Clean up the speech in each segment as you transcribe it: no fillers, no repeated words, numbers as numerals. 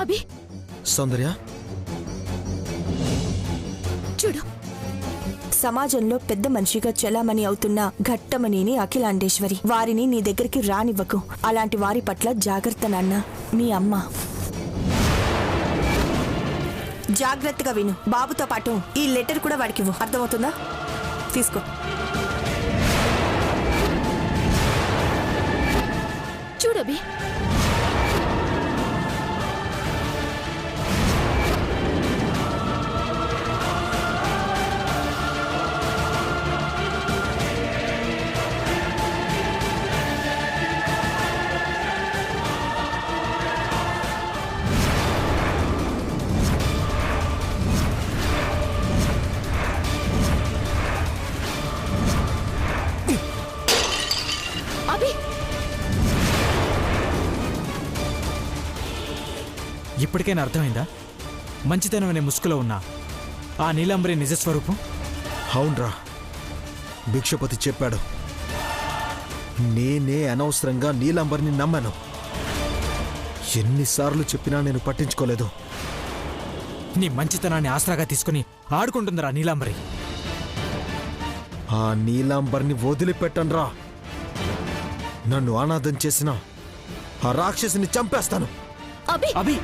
అభి సౌందర్య చూడు, సమాజంలో పెద్ద మనిషిగా చెలామణి అవుతున్న ఘట్టమనేని అఖిలాండేశ్వరి. వారిని నీ దగ్గరికి రానివ్వకు. అలాంటి వారి పట్ల జాగ్రత్త నాన్న. మీ అమ్మ. జాగ్రత్తగా విను. బాబుతో పాటు ఈ లెటర్ కూడా వాడికివ్వు. అర్థమవుతుందా? తీసుకో. చూడబి, ఇప్పటికైనా అర్థమైందా మంచితనం అనే ముసుగులో ఉన్న ఆ నీలాంబరి నిజస్వరూపం? అవునరా, భిక్షపతి చెప్పాడు. నేనే అనవసరంగా నీలాంబరిని నమ్మాను. ఎన్నిసార్లు చెప్పినా నేను పట్టించుకోలేదు. నీ మంచితనాన్ని ఆసరాగా తీసుకుని ఆడుకుంటుందిరా నీలాంబరి. ఆ నీలాంబరిని వదిలిపెట్టనురా. నన్ను అనాథం చేసిన ఆ రాక్షసిని చంపేస్తాను. అభి, అభి,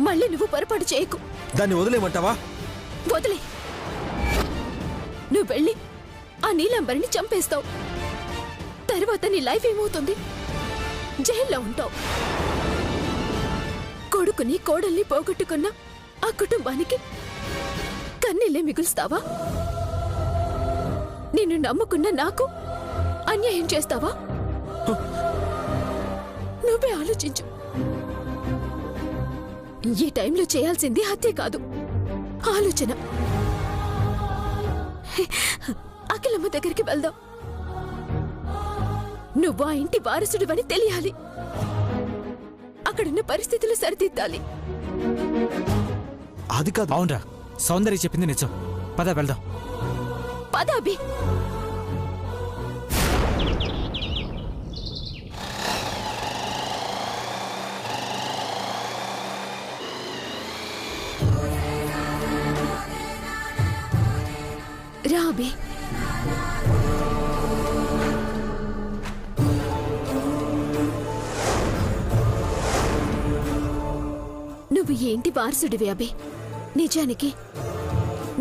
మళ్ళీ నువ్వు పొరపాటు చేయకు. దాన్ని వదిలేయమంటావా? వదిలే. నువ్వు వెళ్ళి ఆ నీలాంబరిని చంపేస్తావు. తర్వాత నీ లైఫ్ ఏమవుతుంది? జైల్లో ఉంటావు. కొడుకుని కోడల్ని పోగొట్టుకున్న ఆ కుటుంబానికి కన్నీళ్ళే మిగులుస్తావా? నిన్ను నమ్ముకున్న నాకు అన్యాయం చేస్తావా? నువ్వే ఆలోచించు. ఈ టైంలో చేయాల్సింది హత్య కాదు, ఆలోచన. అఖిలమ్మ దగ్గరికి వెళ్దాం. నువ్వు ఆ ఇంటి వారసుడివని తెలియాలి. అక్కడున్న పరిస్థితులు సరిదిద్దాలి. అది కాదు. అవునరా, సౌందర్య చెప్పింది నిజం. పద వెళ్దాం. పద అభి. రా అభి. నువ్వు ఏంటి వారసుడివి అభి? నిజానికి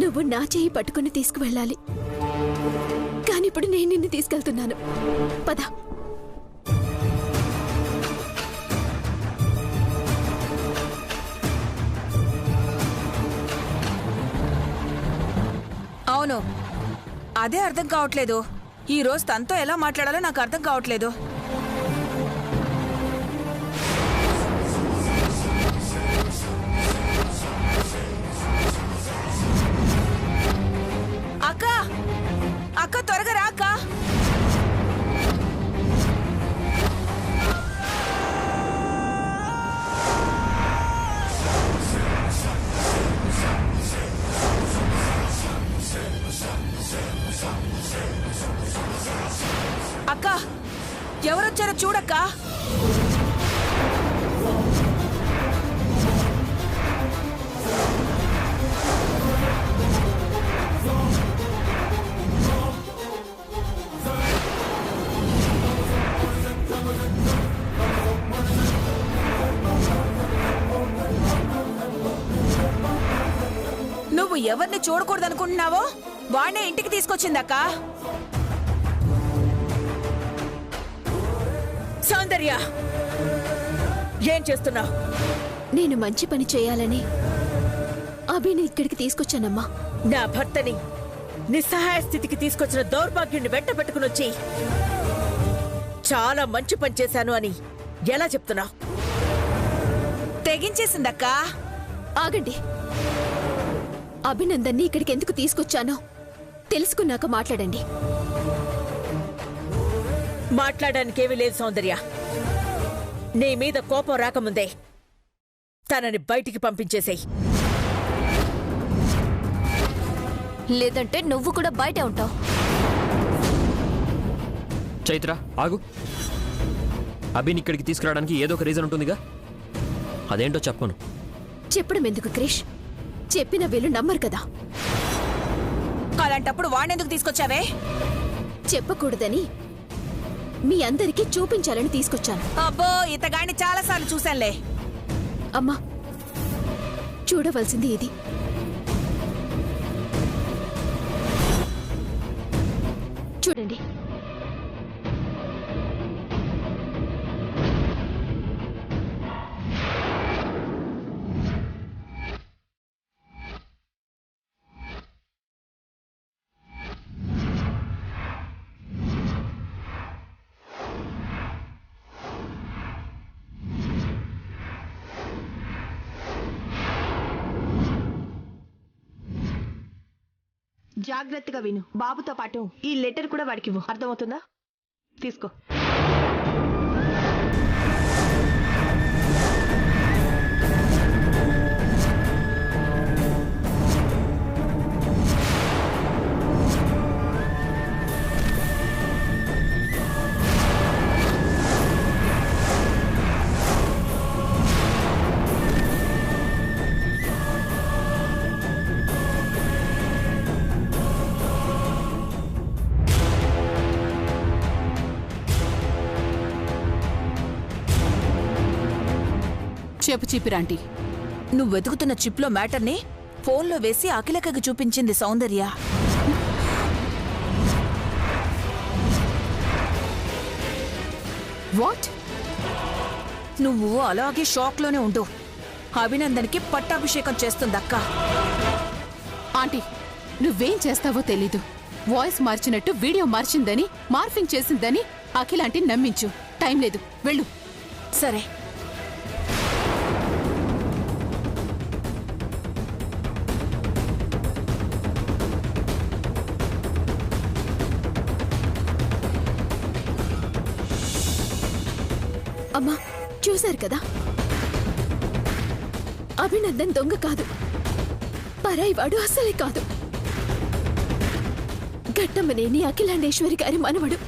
నువ్వు నా చేయి పట్టుకుని తీసుకువెళ్ళాలి. కానిప్పుడు నేను నిన్ను తీసుకెళ్తున్నాను. పద. అవును, అదే అర్థం కావట్లేదు. ఈ రోజు తనతో ఎలా మాట్లాడాలో నాకు అర్థం కావట్లేదు. అక్క, అక్క త్వరగా రా అక్క. అక్క, ఎవరొచ్చారో చూడక్క. నువ్వు ఎవరిని చూడకూడదనుకుంటున్నావో వాణ్ణే ఇంటికి తీసుకొచ్చిందక్క. సౌందర్య, ఏం చేస్తున్నావు? నేను మంచి పని చేయాలని అభిని ఇక్కడికి తీసుకొచ్చానమ్మా. నా భర్తని నిస్సహాయ స్థితికి తీసుకొచ్చిన దౌర్భాగ్యుడిని వెంట పెట్టుకుని వచ్చి చాలా మంచి పని చేశాను అని ఎలా చెప్తున్నావు? తెగించేసిందక్క. ఆగండి. అభినందన్ని ఇక్కడికి ఎందుకు తీసుకొచ్చానో తెలుసుకున్నాక మాట్లాడండి. మాట్లాడడానికేమీ లేదు సౌందర్య. నీ మీద కోపం రాకముందే తనని బయటికి పంపించేసేయ్. లేదంటే నువ్వు కూడా బయటే ఉంటావు. చైత్ర ఆగు. అభిని ఇక్కడికి తీసుకురావడానికి ఏదో ఒక రీజన్ ఉంటుందిగా. అదేంటో చెప్పను. చెప్పడం ఎందుకు క్రిష్? చెప్పిన వీళ్ళు నమ్మరు కదా. అలాంటప్పుడు వాణ్ణెందుకు తీసుకొచ్చావే? చెప్పకూడదని మీ అందరికీ చూపించాలని తీసుకొచ్చాను. అబ్బో, ఇతగాడిని చాలాసార్లు చూశానులే. అమ్మా, చూడవలసింది ఇది. చూడండి. జాగ్రత్తగా విను. బాబుతో పాటు ఈ లెటర్ కూడా వాడికి ఇవ్వు. అర్థమవుతుందా? తీసుకో. చెప్పు చీపిరాంటి. నువ్వు వెతుకుతున్న చిప్లో మ్యాటర్ని ఫోన్లో వేసి అఖిలకకి చూపించింది సౌందర్య. వాట్? నువ్వు అలాగే షాక్లోనే ఉండు. అభినందన్కి పట్టాభిషేకం చేస్తుందక్క. ఆంటీ, నువ్వేం చేస్తావో తెలీదు. వాయిస్ మార్చినట్టు వీడియో మార్చిందని, మార్ఫింగ్ చేసిందని అఖిలాంటి నమ్మించు. టైం లేదు, వెళ్ళు. సరే. అమ్మా, చూశారు కదా, అభినందన్ దొంగ కాదు, పరాయి వాడు అసలే కాదు. ఘట్టమనేని అఖిలాండేశ్వరి గారి మనవడు,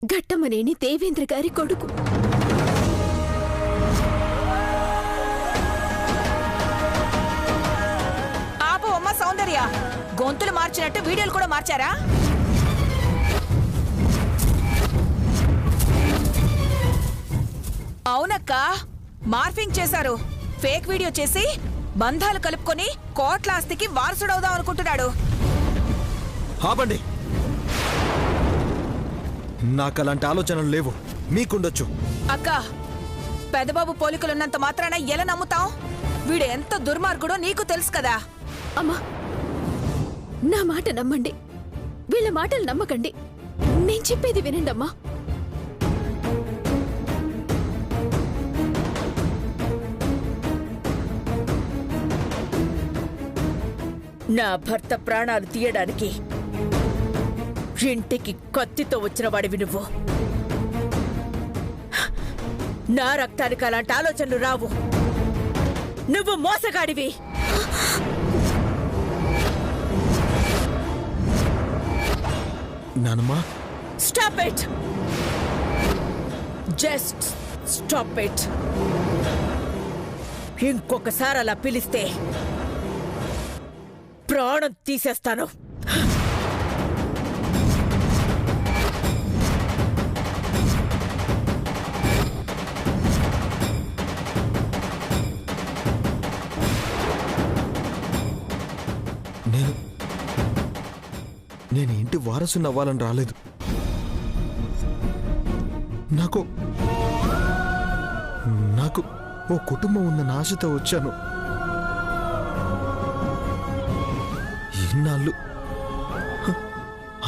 ఘట్టమనేని దేవేంద్ర గారి కొడుకు. ఆపు అమ్మ సౌందర్య. గొంతులు మార్చినట్టు వీడియోలు కూడా మార్చారా? అవునక్క, మార్ఫింగ్ చేశారు. ఫేక్ వీడియో చేసి బంధాలు కలుపుకొని కోట్ల ఆస్తికి వారసుడవుదాం అనుకుంటున్నాడు. ఆపండి. నాకు అలాంటి ఆలోచనలు లేవు. మీకుండొచ్చు. అక్క, పెదబాబు పోలికలున్నంత మాత్రాన ఎలా నమ్ముతాం? వీడు ఎంత దుర్మార్గుడో నీకు తెలుసు కదా. అమ్మా, నా మాట నమ్మండి, వీళ్ళ మాటలు నమ్మకండి. నేను చెప్పేది వినండి అమ్మా. నా భర్త ప్రాణాలు తీయడానికి ఇంటికి కత్తితో వచ్చిన వాడివి నువ్వు. నా రక్తానికి అలాంటి ఆలోచనలు రావు. నువ్వు మోసగాడివి. నానమ్మా, stop it. Just stop it. ఇంకొకసారి అలా పిలిస్తే ప్రాణం తీసేస్తాను. నేను ఇంటి వారసుని అవ్వాలని రాలేదు. నాకు ఓ కుటుంబం ఉందన్న ఆశతో వచ్చాను. ఇన్నాళ్ళు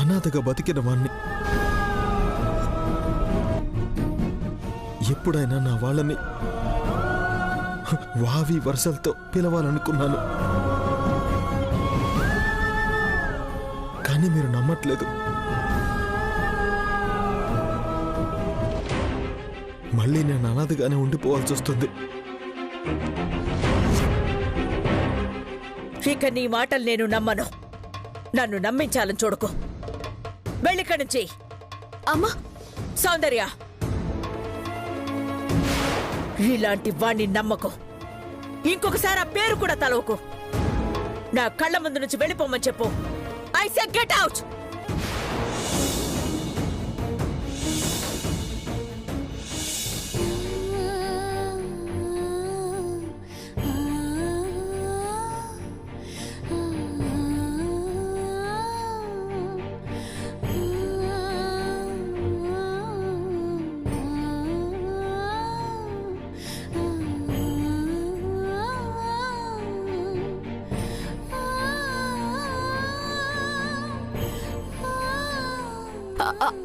అనాథగా బతికిన వాణ్ణి. ఎప్పుడైనా నా వాళ్ళని వావి వరుసలతో పిలవాలనుకున్నాను, కానీ మీరు నమ్మట్లేదు. మళ్ళీ నేను అనాథగానే ఉండిపోవాల్సి వస్తుంది. ఇక నీ మాటలు నేను నమ్మను. నన్ను నమ్మించాలని చూడకు. వెళ్ళిక్కడి నుంచి. అమ్మా, సౌందర్య, ఇలాంటి వాణ్ణి నమ్మకు. ఇంకొకసారి ఆ పేరు కూడా తలవకు. నా కళ్ళ ముందు నుంచి వెళ్ళిపోమని చెప్పు. I say get out.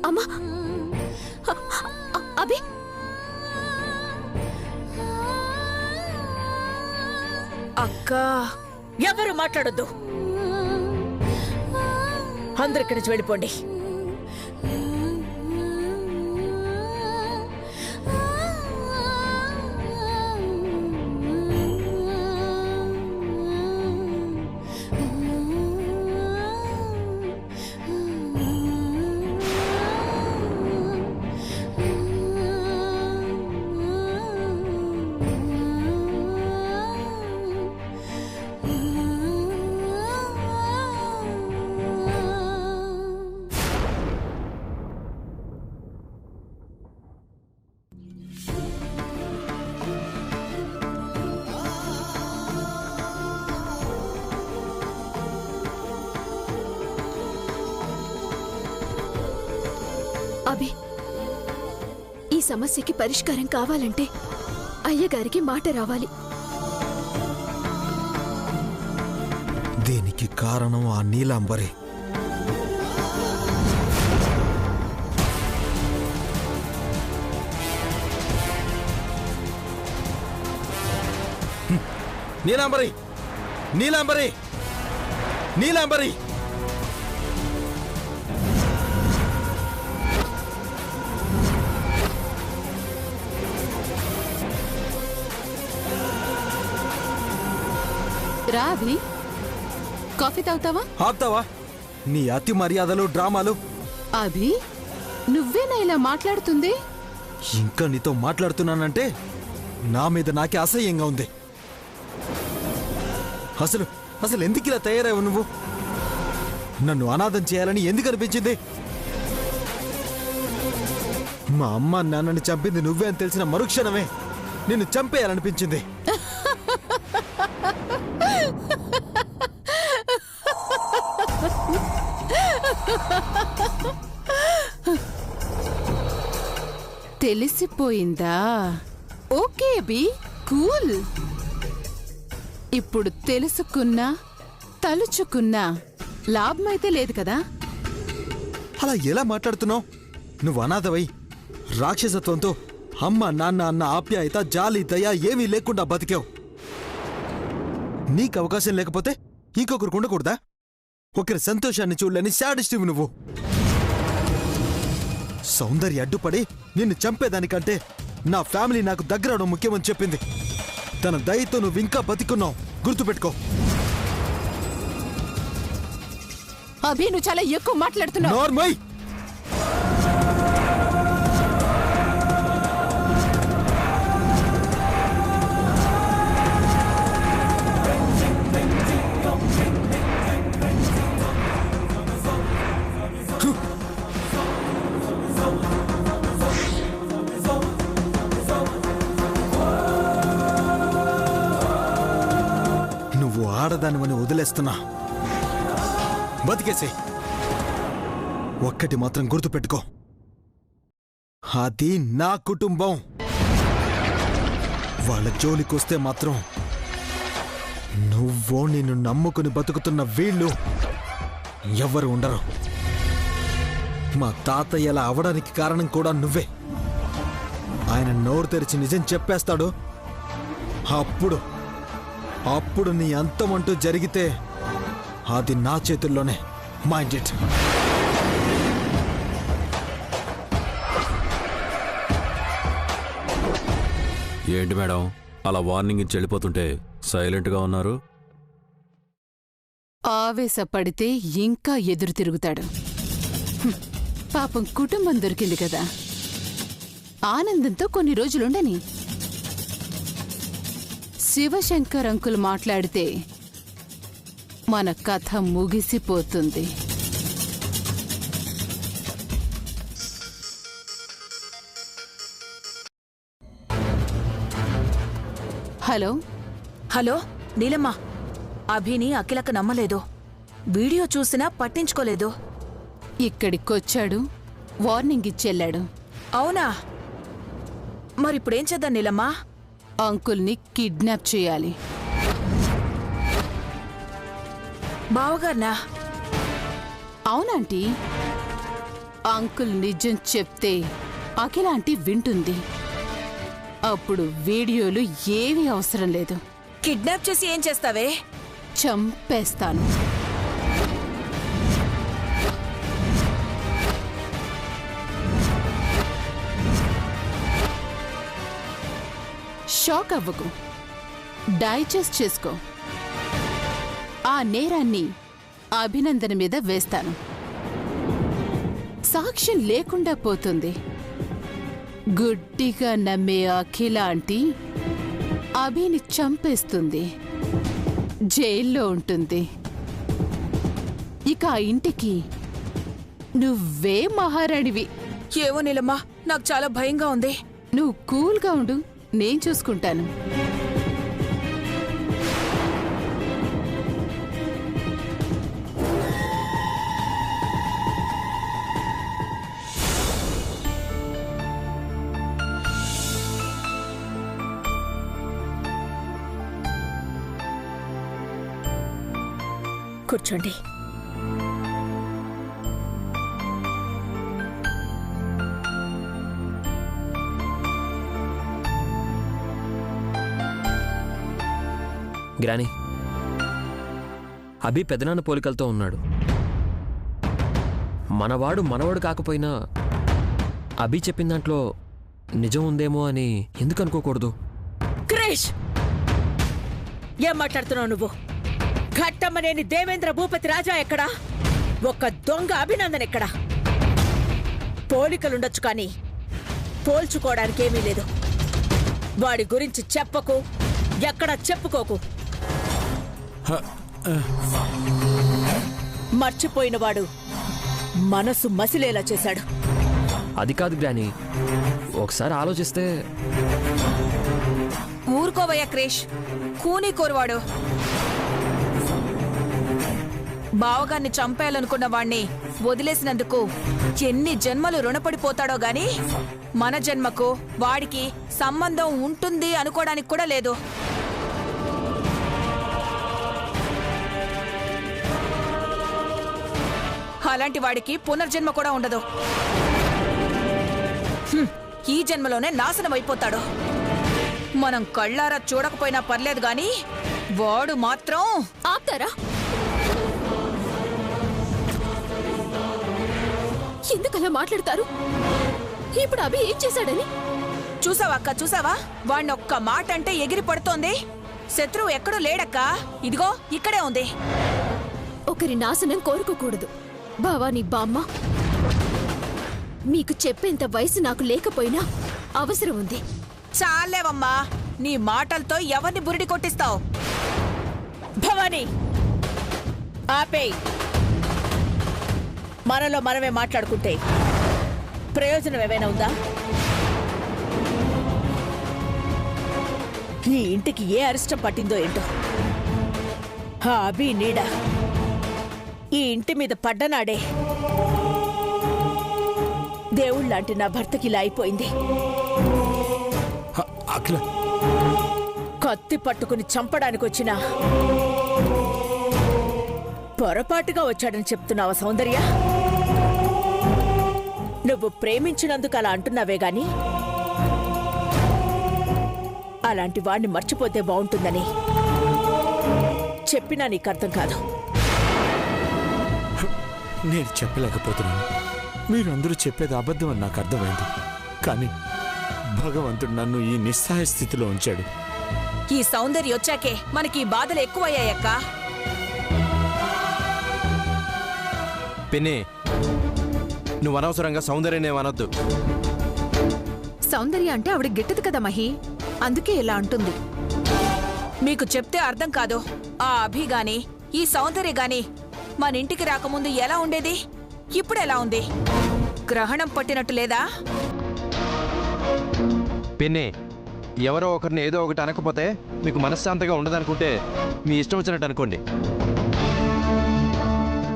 అమ్మా, అభి, అక్క, ఎవరు మాట్లాడొద్దు. అందరు ఇక్కడి నుంచి వెళ్ళిపోండి. అభి, ఈ సమస్యకి పరిష్కారం కావాలంటే అయ్యగారికి మాట రావాలి. దీనికి కారణం ఆ నీలాంబరే. నీలాంబరి, నీలాంబరి, నీలాంబరి! రా అభి, కాఫీ తాగుతావా? ఆపుతావా నీ అతి మర్యాదలు, డ్రామాలు? అభి, నువ్వేనా ఇలా మాట్లాడుతుంది? ఇంకా నీతో మాట్లాడుతున్నానంటే నా మీద నాకే అసహ్యంగా ఉంది. అసలు అసలు ఎందుకు ఇలా తయారయ్యావు నువ్వు? నన్ను అనాథం చేయాలని ఎందుకు అనిపించింది? మా అమ్మ నాన్నని చంపింది నువ్వే అని తెలిసిన మరుక్షణమే నిన్ను చంపేయాలనిపించింది. తెలిసిపోయిందా? ఓకే అభి, కూల్. ఇప్పుడు తెలుసుకున్నా తలుచుకున్నా లాభమైతే లేదు కదా. అలా ఎలా మాట్లాడుతున్నావు? నువ్వు అనాథవై రాక్షసత్వంతో అమ్మ నాన్న అన్న ఆప్యాయత, జాలి, దయ ఏమీ లేకుండా బతికావు. నీకు అవకాశం లేకపోతే ఇంకొకరికి ఉండకూడదా? ఒకరి సంతోషాన్ని చూడలేని శాడిస్టివ్ నువ్వు. సౌందర్య అడ్డుపడి నిన్ను చంపేదానికంటే నా ఫ్యామిలీ నాకు దగ్గరవడం ముఖ్యమని చెప్పింది. తన దయతో నువ్వు ఇంకా బతికున్నావు, గుర్తుపెట్టుకో. అభి, నువ్వు చాలా ఎక్కువ మాట్లాడుతున్నావు. నార్మల్. నువ్వు ఆడదానివని వదిలేస్తున్నా. బతికేసే. ఒక్కటి మాత్రం గుర్తుపెట్టుకో, అది నా కుటుంబం. వాళ్ళ జోలికొస్తే మాత్రం నువ్వో నిన్ను నమ్ముకుని బతుకుతున్న వీళ్ళు ఎవరు ఉండరు. మా తాతయ్య అలా అవడానికి కారణం కూడా నువ్వే. ఆయన నోరు తెరిచి నిజం చెప్పేస్తాడు. అప్పుడు నీ అంతమంటూ జరిగితే అది నా చేతుల్లోనే. Mind it. ఏంటి మేడం అలా వార్నింగ్ ఇచ్చి వెళ్ళిపోతుంటే సైలెంట్గా ఉన్నారు? ఆవేశపడితే ఇంకా ఎదురు తిరుగుతాడు. పాపం కుటుంబం దొరికింది కదా, ఆనందంతో కొన్ని రోజులుండని. శివశంకర్ అంకుల్ మాట్లాడితే మన కథ ముగిసిపోతుంది. హలో హలో నీలమ్మ, అభిని అఖిలకు నమ్మలేదు. వీడియో చూసినా పట్టించుకోలేదు. ఇక్కడికొచ్చాడు, వార్నింగ్ ఇచ్చెళ్ళాడు. అవునా? మరిప్పుడేం చేద్దాం నీలమ్మ? అంకుల్ని కిడ్నాప్ చేయాలి. బావగారినా? అవునాంటీ. అంకుల్ నిజం చెప్తే అఖిలాంటి వింటుంది. అప్పుడు వీడియోలు ఏమీ అవసరం లేదు. కిడ్నాప్ చేసి ఏం చేస్తావే? చంపేస్తాను. షాక్ అవ్వకు, డైజెస్ట్ చేసుకో. ఆ నేరాన్ని అభినందన మీద వేస్తాను. సాక్ష్యం లేకుండా పోతుంది. గుడ్డిగా నమ్మే అఖిల ఆంటీ అభిని చంపేస్తుంది, జైల్లో ఉంటుంది. ఇక ఆ ఇంటికి నువ్వే మహారాణివి. ఏవో నీలమ్మ, నాకు చాలా భయంగా ఉంది. నువ్వు కూల్గా ఉండు, నేను చూసుకుంటాను. కూర్చోండి. గ్రానీ, అభి పెదనాన్న పోలికలతో ఉన్నాడు. మనవాడు కాకపోయినా అభి చెప్పిన దాంట్లో నిజం ఉందేమో అని ఎందుకు అనుకోకూడదు? క్రిష్, ఏం మాట్లాడుతున్నావు నువ్వు? ఘట్టమ్మనేని దేవేంద్ర భూపతి రాజా ఎక్కడా? ఒక దొంగ అభినందన్ ఎక్కడా? పోలికలుండొచ్చు కానీ పోల్చుకోవడానికి ఏమీ లేదు. వాడి గురించి చెప్పకు, ఎక్కడా చెప్పుకోకు. మర్చిపోయినవాడు మనసు మసిలేలా చేశాడు. అది కాదు గ్రానీ, ఒకసారి ఆలోచిస్తే. ఊరుకోవయ్యా క్రిష్, కూనీ కోరువాడు. బావగాన్ని చంపేయాలనుకున్న వాణ్ణి వదిలేసినందుకు ఎన్ని జన్మలు రుణపడిపోతాడో గాని మన జన్మకు వాడికి సంబంధం ఉంటుంది అనుకోవడానికి కూడా లేదు. అలాంటి వాడికి పునర్జన్మ కూడా ఉండదు. ఈ జన్మలోనే నాశనం అయిపోతాడు. మనం కళ్ళారా చూడకపోయినా పర్లేదు గాని వాడు మాత్రం. ఆప్తారా? ఎందుకలా మాట్లాడతారు? ఇప్పుడు అభి ఏం చేశాడని? చూసావా అక్క, చూసావా? వాణ్ణి ఒక్క మాట అంటే ఎగిరి పడుతోంది. శత్రువు ఎక్కడో లేడక్కా, ఇదిగో ఇక్కడే ఉంది. ఒకరి నాశనం కోరుకోకూడదు. భవానీ బామ్మ, మీకు చెప్పేంత వయసు నాకు లేకపోయినా అవసరం ఉంది. చాలేవమ్మా, నీ మాటలతో ఎవరిని బురిడి కొట్టిస్తావు? భవానీ, ఆపేయ్. మనలో మనమే మాట్లాడుకుంటే ప్రయోజనం ఏమైనా ఉందా? ఈ ఇంటికి ఏ అరిష్టం పట్టిందో ఏంటో. ఆ అభి నీడ ఈ ఇంటి మీద పడ్డనాడే దేవుళ్ళలాంటి నా భర్తకి ఇలా అయిపోయింది. అఖిల, కత్తి పట్టుకుని చంపడానికి వచ్చినా పొరపాటుగా వచ్చాడని చెప్తున్నావా సౌందర్య? నువ్వు ప్రేమించినందుకు అలా అంటున్నావే గాని అలాంటి వాణ్ణి మర్చిపోతే బాగుంటుందని చెప్పినా నీకు అర్థం కాదు. నేను చెప్పలేకపోతున్నాను. మీరందరూ చెప్పేది అబద్ధం అని నాకు అర్థమైంది. కానీ భగవంతుడు నన్ను ఈ నిస్సహాయ స్థితిలో ఉంచాడు. ఈ సౌందర్య వచ్చాకే మనకి ఈ బాధలు ఎక్కువయ్యాయక్క. పిన్ని, నువ్వు అనవసరంగా సౌందర్యనేమనొద్దు. సౌందర్య అంటే ఆవిడ గిట్టదు కదా మహి, అందుకే ఇలా అంటుంది. మీకు చెప్తే అర్థం కాదు. ఆ అభి గాని ఈ సౌందర్య గాని మన ఇంటికి రాకముందు ఎలా ఉండేది, ఇప్పుడు ఎలా ఉంది? గ్రహణం పట్టినట్టు లేదా? పిన్ని, ఎవరో ఒకరిని ఏదో ఒకటి అనకపోతే మీకు మనశ్శాంతిగా ఉండదనుకుంటే మీ ఇష్టం వచ్చినట్టు అనుకోండి.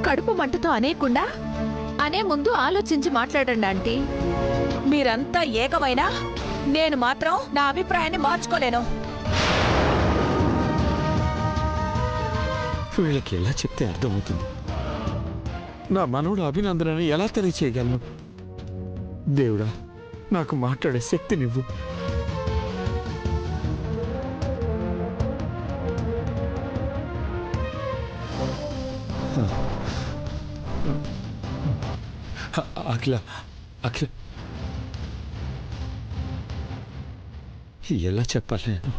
కడుపు మంటతో అనేకుండా అనే ముందు ఆలోచించి మాట్లాడండి ఆంటీ. మీరంతా ఏకమైనా నేను మాత్రం నా అభిప్రాయాన్ని మార్చుకోలేను. వీళ్ళకి ఎలా చెప్తే అర్థమవుతుంది? నా మనవుడు అభినందనని ఎలా తెలియచేయగలను? దేవుడా, నాకు మాట్లాడే శక్తినివ్వు. అఖిల, అఖిల, ఎలా చెప్పాలి నేను?